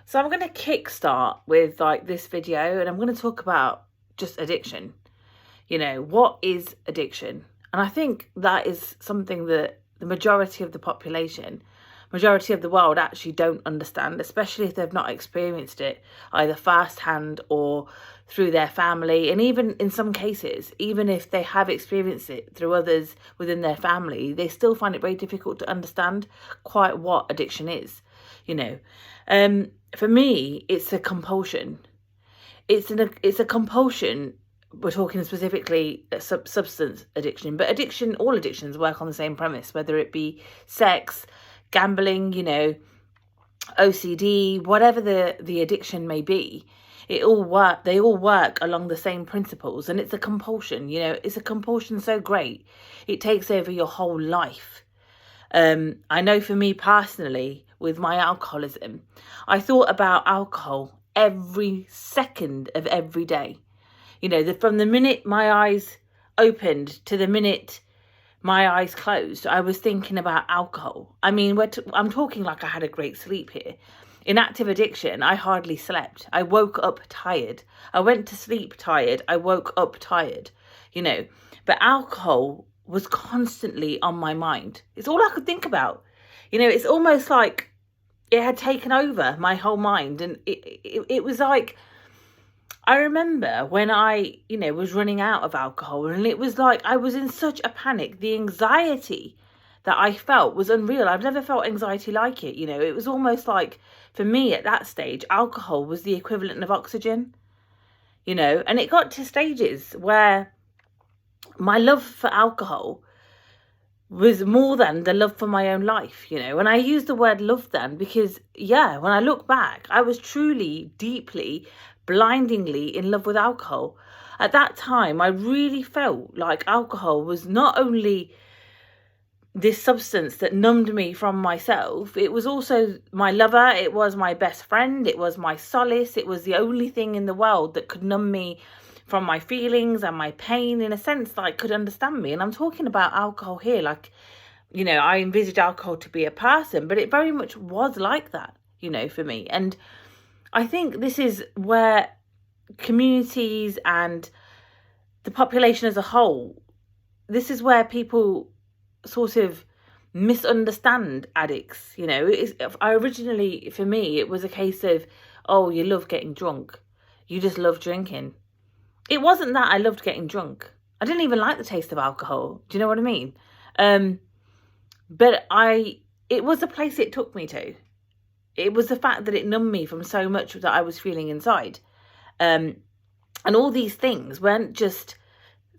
So I'm going to kickstart with like this video, and I'm going to talk about just addiction. What is addiction? And I think that is something that the majority of the population, majority of the world actually don't understand, especially if they've not experienced it either firsthand or through their family. And even in some cases, even if they have experienced it through others within their family, they still find it very difficult to understand quite what addiction is. you know for me, it's a compulsion. It's a compulsion. We're talking specifically substance addiction, but all addictions work on the same premise, whether it be sex, gambling, OCD, whatever the addiction may be. They all work along the same principles, and it's a compulsion. It's a compulsion so great it takes over your whole life. I know for me personally, with my alcoholism, I thought about alcohol every second of every day. From the minute my eyes opened to the minute my eyes closed, I was thinking about alcohol. I mean, I'm talking like I had a great sleep here. In active addiction, I hardly slept. I woke up tired. I went to sleep tired. I woke up tired, But alcohol was constantly on my mind. It's all I could think about. It's almost like it had taken over my whole mind. And it was like, I remember when I, was running out of alcohol, and it was like I was in such a panic. The anxiety that I felt was unreal. I've never felt anxiety like it. It was almost like, for me at that stage, alcohol was the equivalent of oxygen, and it got to stages where my love for alcohol was more than the love for my own life, And I use the word love then because, when I look back, I was truly, deeply, blindingly in love with alcohol. At that time, I really felt like alcohol was not only this substance that numbed me from myself, it was also my lover, it was my best friend, it was my solace, it was the only thing in the world that could numb me from my feelings and my pain, in a sense, like could understand me. And I'm talking about alcohol here, like, I envisaged alcohol to be a person, but it very much was like that, for me. And I think this is where communities and the population as a whole, this is where people sort of misunderstand addicts. For me, it was a case of, oh, you love getting drunk. You just love drinking. It wasn't that I loved getting drunk. I didn't even like the taste of alcohol. Do you know what I mean? But it was the place it took me to. It was the fact that it numbed me from so much that I was feeling inside. And all these things weren't just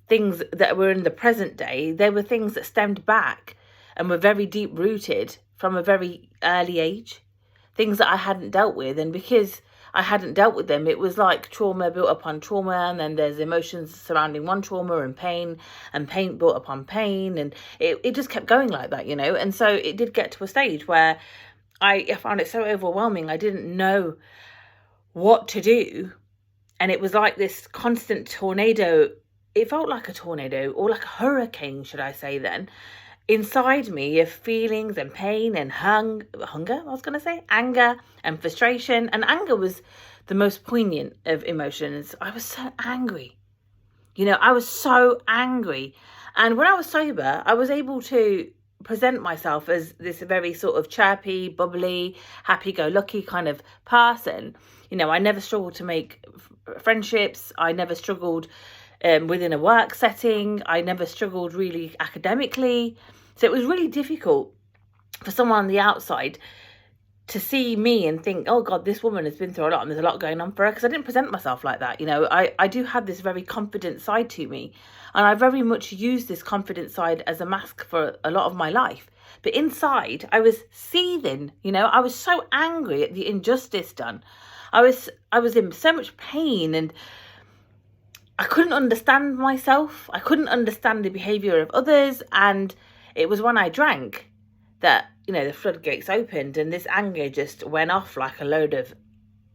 things that were in the present day. They were things that stemmed back and were very deep rooted from a very early age. Things that I hadn't dealt with. And because I hadn't dealt with them, it was like trauma built upon trauma, and then there's emotions surrounding one trauma and pain built upon pain, and it just kept going like that, And so it did get to a stage where I found it so overwhelming. I didn't know what to do, and it was like this constant tornado. It felt like a tornado, or like a hurricane, should I say then, inside me, of feelings and pain and anger and frustration. And anger was the most poignant of emotions. I was so angry. I was so angry. And when I was sober, I was able to present myself as this very sort of chirpy, bubbly, happy-go-lucky kind of person. I never struggled to make friendships. I never struggled within a work setting. I never struggled really academically. So it was really difficult for someone on the outside to see me and think, oh God, this woman has been through a lot and there's a lot going on for her, because I didn't present myself like that. I do have this very confident side to me, and I very much use this confident side as a mask for a lot of my life. But inside, I was seething. I was so angry at the injustice done. I was in so much pain, and I couldn't understand myself. I couldn't understand the behaviour of others. And it was when I drank that, the floodgates opened, and this anger just went off like a load of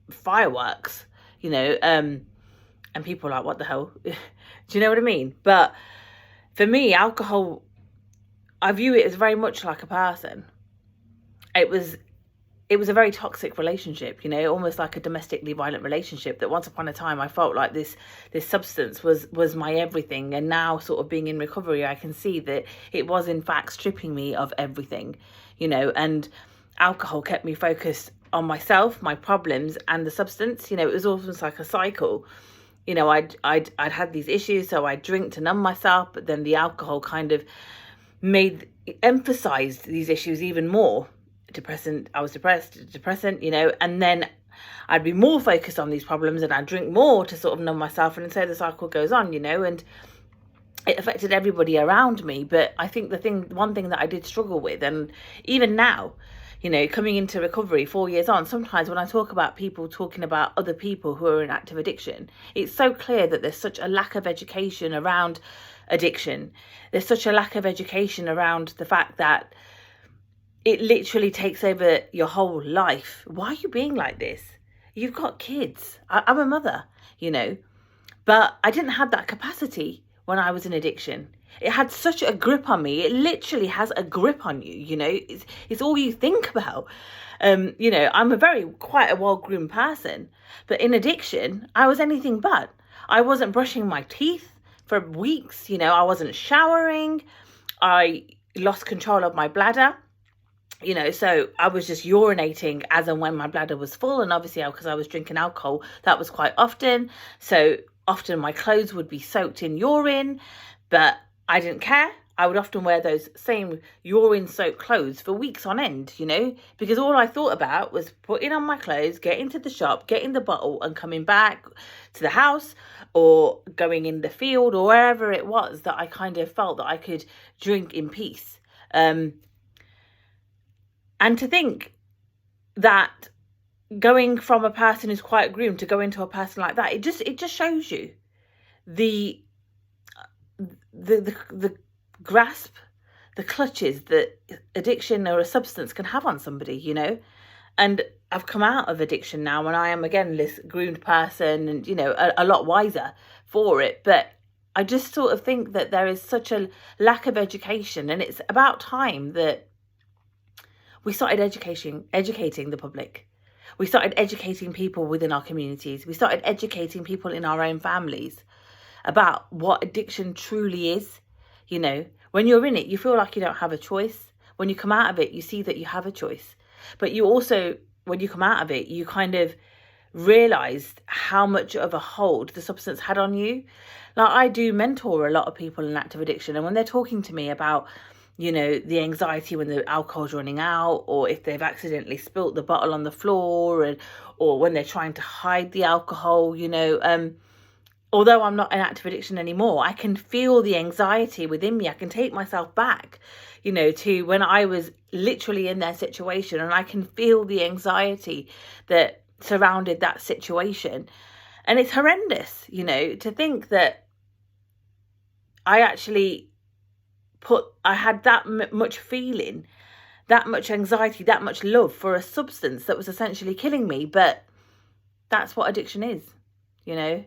fireworks, and people were like, what the hell? Do you know what I mean? But for me, alcohol, I view it as very much like a person. It was it was a very toxic relationship, you know, almost like a domestically violent relationship, that once upon a time I felt like this substance was my everything. And now, sort of being in recovery, I can see that it was in fact stripping me of everything, you know. And alcohol kept me focused on myself, my problems, and the substance. You know, it was almost like a cycle. You know, I'd had these issues, so I'd drink to numb myself, but then the alcohol kind of emphasized these issues even more. I was depressant, you know, and then I'd be more focused on these problems, and I'd drink more to sort of numb myself, and so the cycle goes on, you know. And it affected everybody around me. But I think one thing that I did struggle with, and even now, you know, coming into recovery 4 years on, sometimes when I talk about people talking about other people who are in active addiction, it's so clear that there's such a lack of education around addiction. There's such a lack of education around the fact that it literally takes over your whole life. Why are you being like this? You've got kids. I'm a mother, you know, but I didn't have that capacity when I was in addiction. It had such a grip on me. It literally has a grip on you, you know. It's all you think about. You know, I'm quite a well-groomed person, but in addiction, I was anything but. I wasn't brushing my teeth for weeks, you know. I wasn't showering. I lost control of my bladder. You know, so I was just urinating as and when my bladder was full. And obviously, because I was drinking alcohol, that was quite often. So often my clothes would be soaked in urine, but I didn't care. I would often wear those same urine-soaked clothes for weeks on end, you know, because all I thought about was putting on my clothes, getting to the shop, getting the bottle, and coming back to the house, or going in the field, or wherever it was that I kind of felt that I could drink in peace. And to think that going from a person who's quite groomed to go into a person like that, it just shows you the grasp, the clutches that addiction or a substance can have on somebody, you know. And I've come out of addiction now, and I am again this groomed person, and, you know, a lot wiser for it. But I just sort of think that there is such a lack of education, and it's about time that we started educating the public. We started educating people within our communities. We started educating people in our own families about what addiction truly is. You know, when you're in it, you feel like you don't have a choice. When you come out of it, you see that you have a choice. But you also, when you come out of it, you kind of realised how much of a hold the substance had on you. Like, I do mentor a lot of people in active addiction, and when they're talking to me about, you know, the anxiety when the alcohol's running out, or if they've accidentally spilt the bottle on the floor, or when they're trying to hide the alcohol, you know, although I'm not in active addiction anymore, I can feel the anxiety within me. I can take myself back, you know, to when I was literally in their situation, and I can feel the anxiety that surrounded that situation. And it's horrendous, you know, to think that I actually I had that much feeling, that much anxiety, that much love for a substance that was essentially killing me. But that's what addiction is, you know.